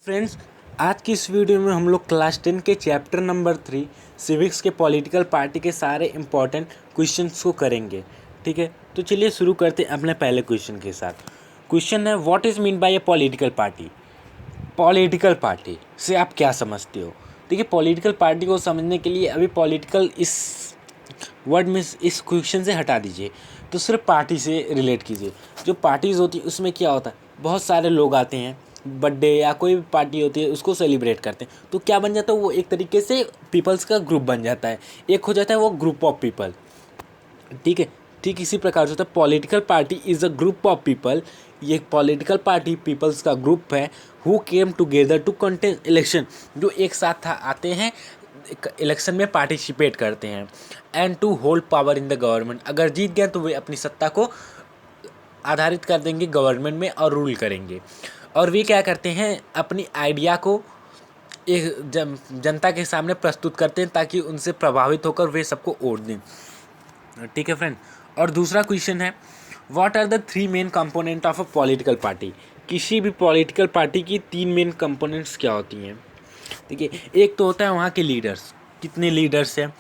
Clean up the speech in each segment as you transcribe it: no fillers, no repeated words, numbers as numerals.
Friends, आज की इस वीडियो में हम लोग क्लास 10 के चैप्टर नंबर 3 सिविक्स के पॉलिटिकल पार्टी के सारे इम्पॉर्टेंट क्वेश्चंस को करेंगे। ठीक है, तो चलिए शुरू करते हैं अपने पहले क्वेश्चन के साथ। क्वेश्चन है, what is mean by A political party. Political party से आप क्या समझते हो? देखिए, पॉलिटिकल पार्टी को समझने के लिए अभी पॉलिटिकल इस वर्ड में इस क्वेश्चन से हटा दीजिए, तो सिर्फ पार्टी से रिलेट कीजिए। जो पार्टीज़ होती है उसमें क्या होता है, बहुत सारे लोग आते हैं, बर्थडे या कोई भी पार्टी होती है उसको सेलिब्रेट करते हैं, तो क्या बन जाता है, वो एक तरीके से पीपल्स का ग्रुप बन जाता है, एक हो जाता है वो ग्रुप ऑफ पीपल। ठीक है, ठीक इसी प्रकार से होता है political party is a group of people. ये पॉलिटिकल पार्टी पीपल्स का ग्रुप है who came together to contest election, जो एक साथ आते हैं, इलेक्शन में पार्टिसिपेट करते हैं, and to hold power in the government. अगर जीत गए तो वे अपनी सत्ता को आधारित कर देंगे गवर्नमेंट में और रूल करेंगे। और वे क्या करते हैं, अपनी आइडिया को एक जनता के सामने प्रस्तुत करते हैं ताकि उनसे प्रभावित होकर वे सबको वोट दें। ठीक है फ्रेंड। और दूसरा क्वेश्चन है, what are the 3 main component of a political party. किसी भी पॉलिटिकल पार्टी की 3 मेन कंपोनेंट्स क्या होती हैं? देखिए, एक तो होता है वहाँ के लीडर्स, कितने लीडर्स हैं।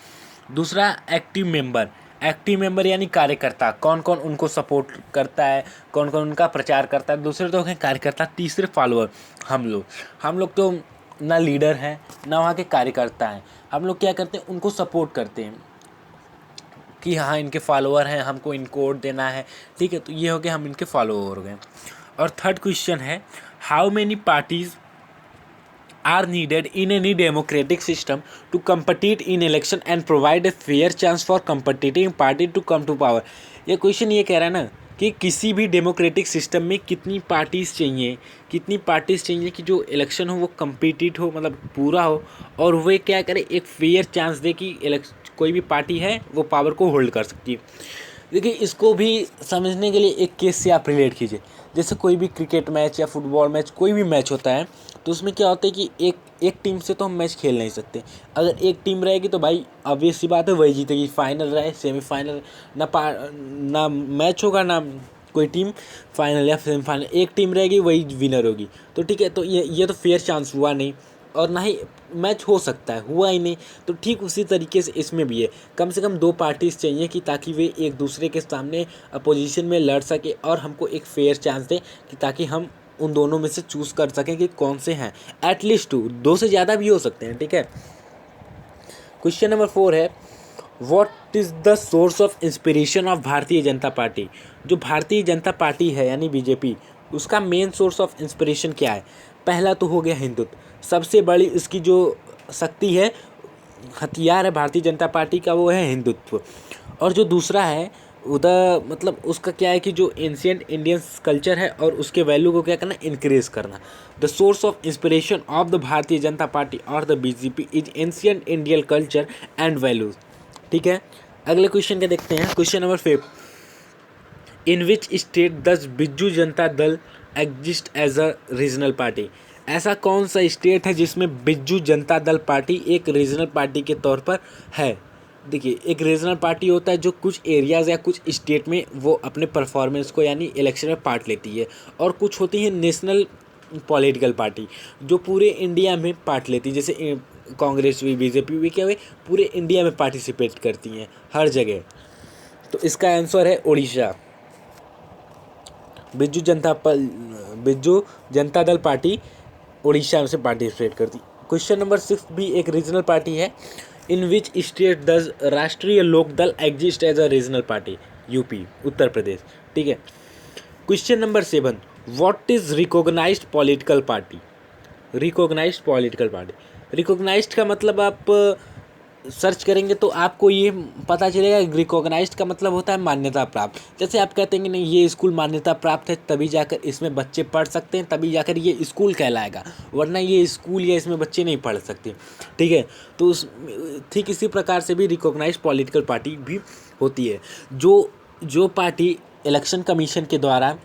दूसरा एक्टिव मेंबर, एक्टिव मेंबर यानी कार्यकर्ता, कौन कौन उनको सपोर्ट करता है, कौन कौन उनका प्रचार करता है। दूसरे तो हैं कार्यकर्ता। तीसरे फॉलोअर, हम लोग तो ना लीडर हैं ना वहाँ के कार्यकर्ता हैं। हम लोग क्या करते हैं, उनको सपोर्ट करते हैं कि हाँ इनके फॉलोअर हैं, हमको इनको वोट देना है। ठीक है, तो ये हो गया, हम इनके फॉलोअर हो गए। और थर्ड क्वेश्चन है, how many parties are needed in any democratic system to compete in election and provide a fair chance for competing party to come to power। ये क्वेश्चन ये कह रहा है ना कि किसी भी डेमोक्रेटिक सिस्टम में कितनी पार्टीज़ चाहिए कि जो इलेक्शन हो वो कम्पिटिट हो, मतलब पूरा हो, और वे क्या करे, एक फेयर चांस दे कि कोई भी पार्टी है वो पावर को होल्ड कर सकती है। देखिए, इसको भी समझने के लिए एक केस से आप रिलेट कीजिए। जैसे कोई भी क्रिकेट मैच या फुटबॉल मैच, कोई भी मैच होता है, तो उसमें क्या होता है कि एक टीम से तो हम मैच खेल नहीं सकते। अगर एक टीम रहेगी तो भाई ऑब्वियस सी बात है वही जीतेगी, फाइनल रहे सेमीफाइनल, ना मैच होगा ना कोई टीम फाइनल या सेमीफाइनल, एक टीम रहेगी वही विनर होगी। तो ठीक है, तो ये तो फेयर चांस हुआ नहीं, और ना ही मैच हो सकता है, हुआ ही नहीं। तो ठीक उसी तरीके से इसमें भी है, कम से कम 2 पार्टीज़ चाहिए कि ताकि वे एक दूसरे के सामने अपोजिशन में लड़ सके और हमको एक फेयर चांस दे कि ताकि हम उन दोनों में से चूज़ कर सकें कि कौन से हैं। एटलीस्ट 2 से ज़्यादा भी हो सकते हैं। ठीक है। क्वेश्चन नंबर 4 है, what is the source of inspiration of भारतीय जनता पार्टी। जो भारतीय जनता पार्टी है यानी बीजेपी, उसका मेन सोर्स ऑफ इंस्पिरेशन क्या है? पहला तो हो गया हिंदुत्व, सबसे बड़ी इसकी जो शक्ति है, हथियार है भारतीय जनता पार्टी का, वो है हिंदुत्व। और जो दूसरा है उधर, मतलब उसका क्या है कि जो एंशिएंट इंडियन कल्चर है और उसके वैल्यू को क्या करना, इंक्रीज करना। The source of inspiration of the Bharatiya Janata party और the BJP is ancient Indian culture and values. ठीक है, अगले क्वेश्चन के देखते हैं। Question number 5, in which state does Biju Janata Dal exist as a regional party. ऐसा कौन सा स्टेट है जिसमें बिज्जू जनता दल पार्टी एक रीजनल पार्टी के तौर पर है? देखिए, एक रीजनल पार्टी होता है जो कुछ एरियाज़ या कुछ स्टेट में वो अपने परफॉर्मेंस को यानी इलेक्शन में पार्ट लेती है, और कुछ होती है नेशनल पॉलिटिकल पार्टी जो पूरे इंडिया में पार्ट लेती है। जैसे कांग्रेस हुई, बीजेपी हुई, क्या हुई, पूरे इंडिया में पार्टिसिपेट करती हैं हर जगह। तो इसका आंसर है उड़ीसा। बिज्जू जनता दल पार्टी उड़ीसा में से पार्टिसिपेट करती। क्वेश्चन नंबर 6 भी एक रीजनल पार्टी है। इन which state does Rashtriya Lok Dal exist as a regional party. UP, Uttar Pradesh. ठीक है। Question number 7, what is recognised political party. Recognised political party, recognised का मतलब आप सर्च करेंगे तो आपको ये पता चलेगा। रिकॉग्नाइज्ड का मतलब होता है मान्यता प्राप्त। जैसे आप कहते हैं कि नहीं ये स्कूल मान्यता प्राप्त है, तभी जाकर इसमें बच्चे पढ़ सकते हैं, तभी जाकर ये स्कूल कहलाएगा, वरना ये स्कूल या इसमें बच्चे नहीं पढ़ सकते। ठीक है, तो ठीक इसी प्रकार से भी रिकॉग्नाइज्ड पॉलिटिकल पार्टी भी होती है। जो पार्टी इलेक्शन कमीशन के द्वारा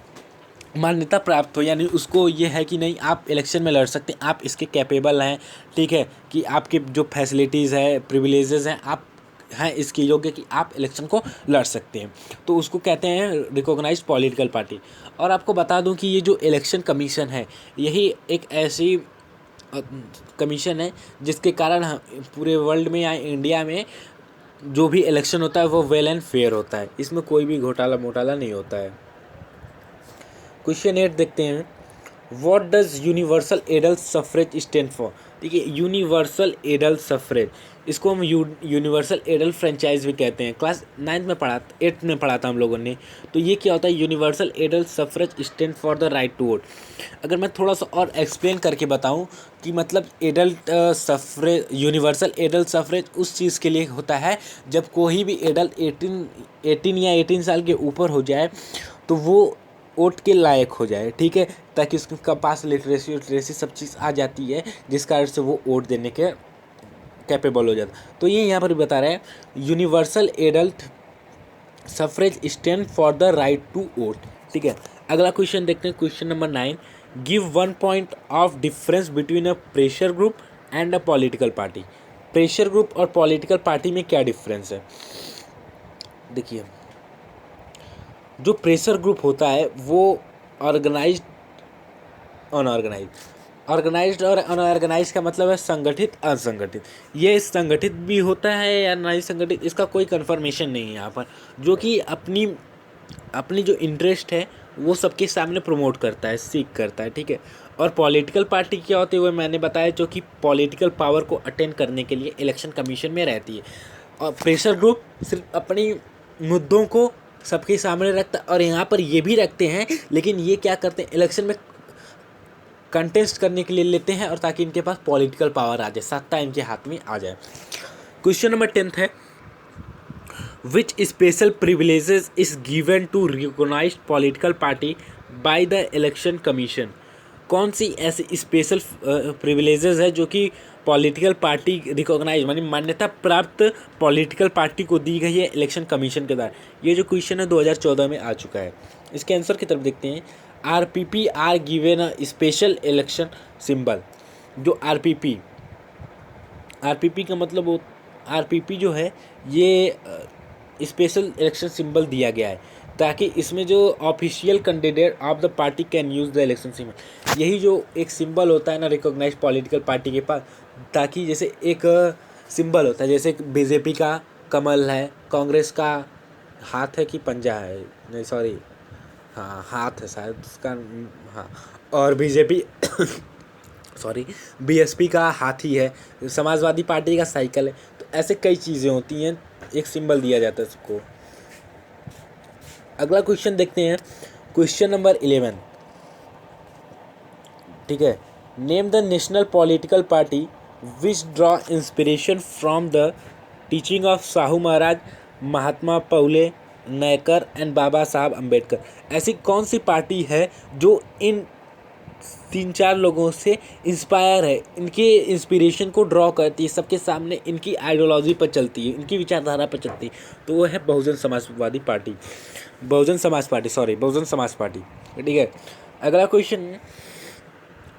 मान्यता प्राप्त हो, यानी उसको ये है कि नहीं आप इलेक्शन में लड़ सकते हैं, आप इसके कैपेबल हैं। ठीक है, कि आपके जो फैसिलिटीज़ है, प्रिविलेजेस हैं, आप हैं इसके योग्य कि आप इलेक्शन को लड़ सकते हैं, तो उसको कहते हैं रिकॉग्नाइज्ड पॉलिटिकल पार्टी। और आपको बता दूं कि ये जो इलेक्शन कमीशन है, यही एक ऐसी कमीशन है, जिसके कारण पूरे वर्ल्ड में या इंडिया में जो भी इलेक्शन होता है वो वेल एंड फेयर होता है, इसमें कोई भी घोटाला मोटाला नहीं होता है। क्वेश्चन 8 देखते हैं, what does universal adult suffrage stand for. देखिए यूनिवर्सल एडल्ट सफरेज, इसको हम यूनिवर्सल एडल्ट फ्रेंचाइज भी कहते हैं। क्लास 9 में पढ़ा, 8 में पढ़ा था हम लोगों ने। तो ये क्या होता है, universal adult suffrage stand for the right to vote. अगर मैं थोड़ा सा और एक्सप्लेन करके बताऊं कि मतलब adult suffrage, universal adult suffrage उस चीज़ के लिए होता है जब कोई भी एडल्ट 18 या 18 साल के ऊपर हो जाए तो वो वोट के लायक हो जाए, ठीक है, ताकि उसके पास लिटरेसी सब चीज़ आ जाती है, जिस कारण से वो वोट देने के कैपेबल हो जाता। तो ये यहाँ पर बता रहा है, universal adult suffrage stand for the right to vote, ठीक है। अगला क्वेश्चन देखते हैं, question number 9, give 1 point of difference between a pressure group and a political party. Pressure group और पॉलिटिकल पार्टी में क्या डिफरेंस है। देखिए जो प्रेशर ग्रुप होता है वो ऑर्गेनाइज्ड अनऑर्गेनाइज्ड, ऑर्गेनाइज्ड और अनऑर्गेनाइज्ड का मतलब है संगठित असंगठित। ये संगठित भी होता है या नहीं संगठित, इसका कोई कन्फर्मेशन नहीं है यहाँ पर, जो कि अपनी अपनी जो इंटरेस्ट है वो सबके सामने प्रमोट करता है, सीख करता है, ठीक है। और पॉलिटिकल पार्टी क्या होती है वो मैंने बताया, जो कि पॉलिटिकल पावर को अटेंड करने के लिए इलेक्शन कमीशन में रहती है। और प्रेशर ग्रुप सिर्फ अपनी मुद्दों को सबके सामने रखता, और यहाँ पर ये भी रखते हैं, लेकिन ये क्या करते हैं, इलेक्शन में कंटेस्ट करने के लिए लेते हैं, और ताकि इनके पास पॉलिटिकल पावर आ जाए, सत्ता इनके हाथ में आ जाए। क्वेश्चन नंबर 10 है, which special privileges is given to recognised political party by the election commission. कौन सी ऐसी स्पेशल प्रिविलेजेस है जो कि पॉलिटिकल पार्टी रिकॉग्नाइज मानी मान्यता प्राप्त पॉलिटिकल पार्टी को दी गई है इलेक्शन कमीशन के द्वारा। ये जो क्वेश्चन है 2014 में आ चुका है। इसके आंसर की तरफ देखते हैं, RPP are given a special election symbol. जो आरपीपी का मतलब आरपीपी जो है ये स्पेशल इलेक्शन सिंबल दिया गया है, ताकि इसमें जो official candidate of the party can use the election symbol, यही जो एक सिंबल होता है ना रिकॉग्नाइज्ड पॉलिटिकल पार्टी के पास, ताकि जैसे एक सिंबल होता है, जैसे बीजेपी का कमल है, कांग्रेस का हाथ है कि पंजा है, नहीं सॉरी हाँ हाथ है शायद उसका, हाँ, और बीजेपी सॉरी बीएसपी का हाथी है, समाजवादी पार्टी का साइकिल है। तो ऐसे कई चीज़ें होती हैं, एक सिंबल दिया जाता है सबको। अगला क्वेश्चन देखते हैं, क्वेश्चन नंबर 11, ठीक है। Name the national political party which draw inspiration from the teaching of Sahu Maharaj, Mahatma Phule Naicker and Baba Saheb Ambedkar. ऐसी कौन सी पार्टी है जो इन 3-4 लोगों से इंस्पायर है, इनके इंस्पिरेशन को ड्रॉ करती है, सबके सामने इनकी आइडियोलॉजी पर चलती है, इनकी विचारधारा पर चलती है, तो वो है बहुजन समाजवादी पार्टी, बहुजन समाज पार्टी, ठीक है। अगला question,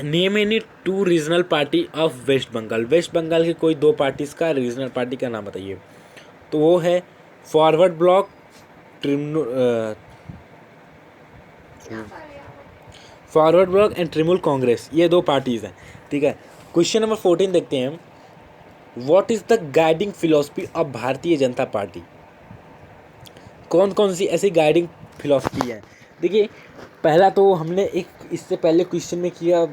name any 2 regional party of West Bengal. West Bengal के कोई 2 पार्टीज का रीजनल पार्टी का नाम बताइए। तो वो है forward block, forward block and Trinamool Congress, ये 2 पार्टीज हैं, ठीक है। क्वेश्चन नंबर 14 देखते हैं, what is the guiding philosophy of भारतीय जनता पार्टी। कौन कौन सी ऐसी गाइडिंग फिलॉसफी है। देखिए पहला तो हमने एक इससे पहले क्वेश्चन में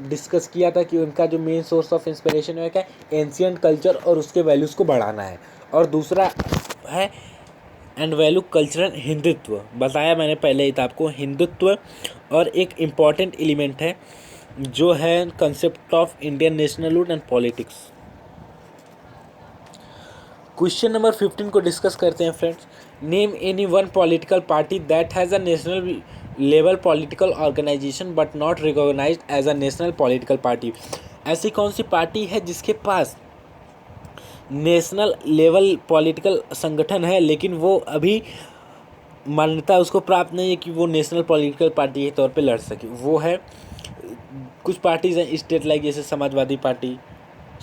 डिस्कस किया था कि उनका जो मेन सोर्स ऑफ इंस्पिरेशन है क्या, एंशियंट कल्चर और उसके वैल्यूज़ को बढ़ाना है, और दूसरा है एंड वैल्यू कल्चरल हिंदुत्व, बताया मैंने पहले ही था आपको, हिंदुत्व, और एक इम्पॉर्टेंट एलिमेंट है जो है concept of Indian nationhood and politics. Question number 15 को डिस्कस करते हैं friends. Name any one political party that has a national level political organisation but not recognised as a national political party. ऐसी कौन सी party है जिसके पास national level political संगठन है लेकिन वो अभी मान्यता उसको प्राप्त नहीं है कि वो नेशनल पॉलिटिकल पार्टी के तौर पे लड़ सके। वो है कुछ पार्टीज़ हैं स्टेट लाइक, जैसे Samajwadi party,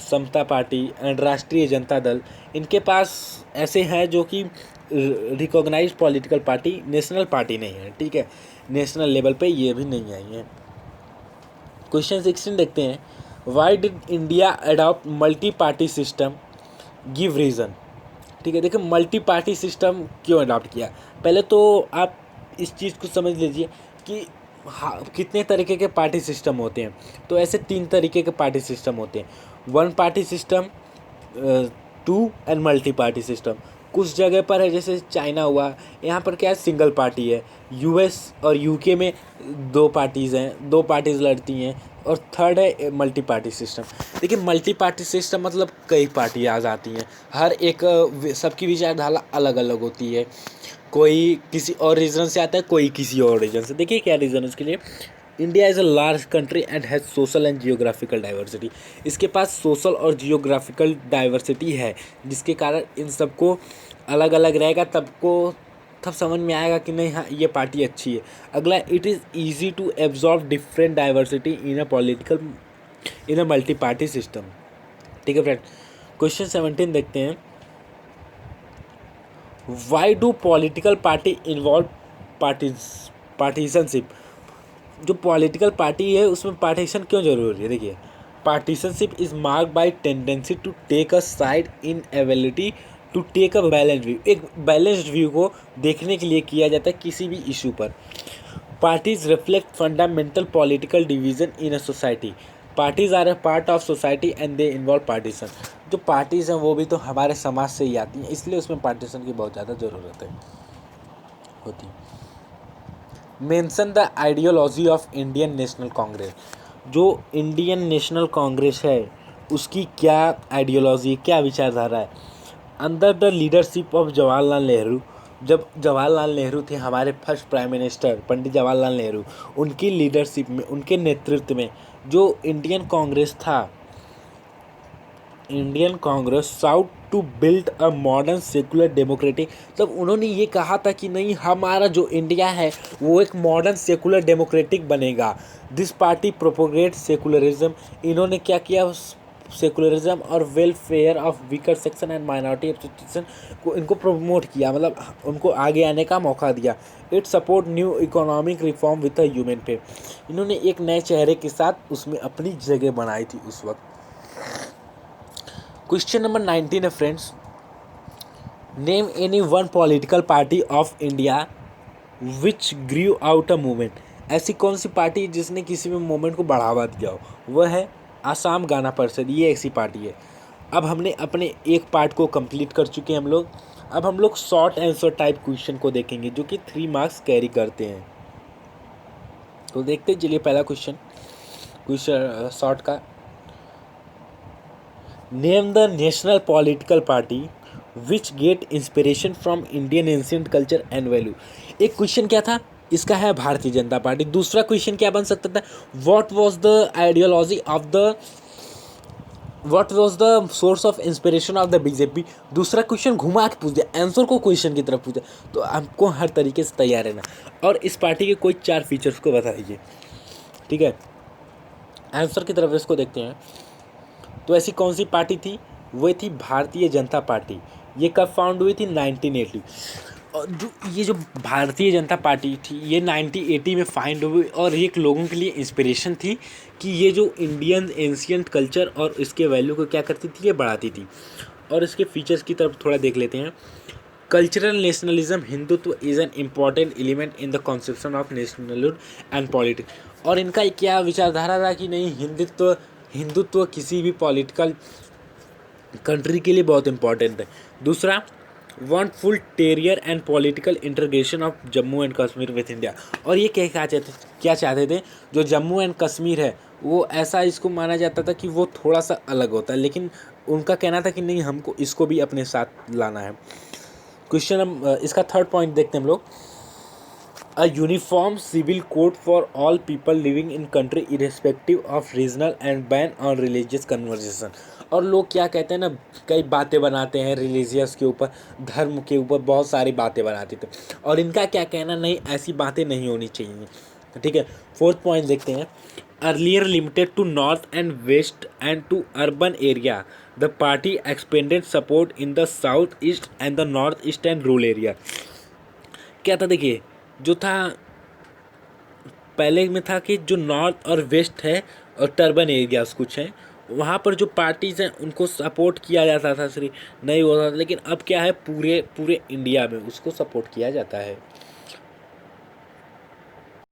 Samata party and Rashtriya Janata Dal. इनके पास ऐसे हैं जो कि recognise political party, national party नहीं है, ठीक है, नेशनल लेवल पे ये भी नहीं आई हैं। क्वेश्चन 16 देखते हैं, why did India adopt multi party system, give reason. ठीक है, देखिए मल्टी पार्टी सिस्टम क्यों अडॉप्ट किया। पहले तो आप इस चीज़ को समझ लीजिए कि हाँ कितने तरीके के पार्टी सिस्टम होते हैं। तो ऐसे 3 तरीके के पार्टी सिस्टम होते हैं, one party system, two and multi party system. कुछ जगह पर है जैसे चाइना हुआ, यहाँ पर क्या है सिंगल पार्टी है। यूएस और यूके में 2 पार्टीज़ हैं, 2 पार्टीज़ लड़ती हैं। और थर्ड है मल्टी पार्टी सिस्टम। देखिए मल्टी पार्टी सिस्टम मतलब कई पार्टियाँ आ जाती हैं, हर एक सबकी विचारधारा अलग अलग होती है। कोई किसी और रीजन से आता है, कोई किसी और रीजन से। देखिए क्या रीज़न है उसके लिए। India is a large country and has social and geographical diversity. इसके पास सोशल और जियोग्राफिकल डाइवर्सिटी है, जिसके कारण इन सबको अलग अलग रहेगा, तब समझ में आएगा कि नहीं हाँ ये पार्टी अच्छी है। अगला, it is easy to absorb different diversity in a multi party system. ठीक है फ्रेंड, क्वेश्चन 17 देखते हैं। Why do political party involve partisanship. जो पॉलिटिकल पार्टी है उसमें पार्टीशन क्यों जरूरी है। देखिए partisanship is marked by tendency to take a side in ability to take a balanced view. एक बैलेंस्ड व्यू को देखने के लिए किया जाता है किसी भी इशू पर। Parties reflect fundamental political division in a society. Parties are a part of society and they involve partition. जो पार्टीज हैं वो भी तो हमारे समाज से ही आती हैं, इसलिए उसमें पार्टीशन की बहुत ज़्यादा ज़रूरत है होती है। Mention the ideology of Indian national Congress. जो इंडियन नेशनल कांग्रेस है उसकी क्या आइडियोलॉजी, क्या विचारधारा है। Under the leadership of Jawaharlal Nehru. जब जवाहरलाल नेहरू थे हमारे first prime minister Pandit Jawaharlal Nehru, उनकी लीडरशिप में, उनके नेतृत्व में जो इंडियन कांग्रेस था, Indian Congress sought to build a modern secular democratic. मतलब उन्होंने ये कहा था कि नहीं हमारा जो इंडिया है वो एक मॉडर्न सेकुलर डेमोक्रेटिक बनेगा। This party propagate secularism. इन्होंने क्या किया, सेकुलरिज्म और welfare of weaker section and minority association को इनको प्रमोट किया, मतलब उनको आगे आने का मौका दिया। It support new economic reform with a human पे। इन्होंने एक नए चेहरे के साथ उसमें अपनी जगह बनाई थी उस वक्त। क्वेश्चन नंबर 19 है friends. Name any one political party of India which grew out a movement. ऐसी कौन सी पार्टी जिसने किसी भी मूवमेंट को बढ़ावा दिया हो। वह है आसाम गण परिषद, ये ऐसी पार्टी है। अब हमने अपने एक पार्ट को कंप्लीट कर चुके हैं हम लोग। अब हम लोग शॉर्ट आंसर टाइप क्वेश्चन को देखेंगे जो कि 3 मार्क्स कैरी करते हैं। तो देखते हैं, चलिए पहला क्वेश्चन शॉर्ट का। Name the national political party which get inspiration from Indian ancient culture and value. एक क्वेश्चन क्या था इसका है भारतीय जनता पार्टी। दूसरा क्वेश्चन क्या बन सकता था, what was the ideology of the, what was the source of inspiration of the BJP. दूसरा क्वेश्चन घुमा के पूछ दिया, आंसर को क्वेश्चन की तरफ पूछा। तो आपको हर तरीके से तैयार रहना और इस पार्टी के कोई 4 फीचर्स को बताइए। ठीक है, आंसर की तरफ इसको देखते हैं। तो ऐसी कौन सी पार्टी थी, वह थी भारतीय जनता पार्टी। ये कब फाउंड हुई थी, 1980। और ये जो भारतीय जनता पार्टी थी ये 1980 में फाउंड हुई और एक लोगों के लिए इंस्पिरेशन थी कि ये जो इंडियन एंशिएंट कल्चर और इसके वैल्यू को क्या करती थी, ये बढ़ाती थी। और इसके फीचर्स की तरफ थोड़ा देख लेते हैं। Cultural nationalism, Hindutva is an important element in the conception of nationhood and politics. और इनका क्या विचारधारा था कि नहीं हिंदुत्व किसी भी पॉलिटिकल कंट्री के लिए बहुत इंपॉर्टेंट है। दूसरा, want full terrier and political integration of Jammu and Kashmir with India. और ये क्या चाहते थे, जो जम्मू एंड कश्मीर है वो ऐसा इसको माना जाता था कि वो थोड़ा सा अलग होता है, लेकिन उनका कहना था कि नहीं हमको इसको भी अपने साथ लाना है। क्वेश्चन इसका थर्ड पॉइंट देखते हैं हम लोग। A uniform civil code for all people living in country irrespective of regional and ban on religious conversion. और लोग क्या कहते हैं ना, कई बातें बनाते हैं रिलीजियस के ऊपर, धर्म के ऊपर बहुत सारी बातें बनाते थे और इनका क्या कहना, नहीं ऐसी बातें नहीं होनी चाहिए। ठीक है, फोर्थ पॉइंट देखते हैं। Earlier limited to north and west and to urban area, the party expanded support in the south east and the north east and rural area. क्या था, देखिए जो था पहले में था कि जो नॉर्थ और वेस्ट है और टर्बन एरियाज़ कुछ हैं, वहाँ पर जो पार्टीज़ हैं उनको सपोर्ट किया जाता था, सिर्फ नहीं होता था, लेकिन अब क्या है, पूरे पूरे इंडिया में उसको सपोर्ट किया जाता है।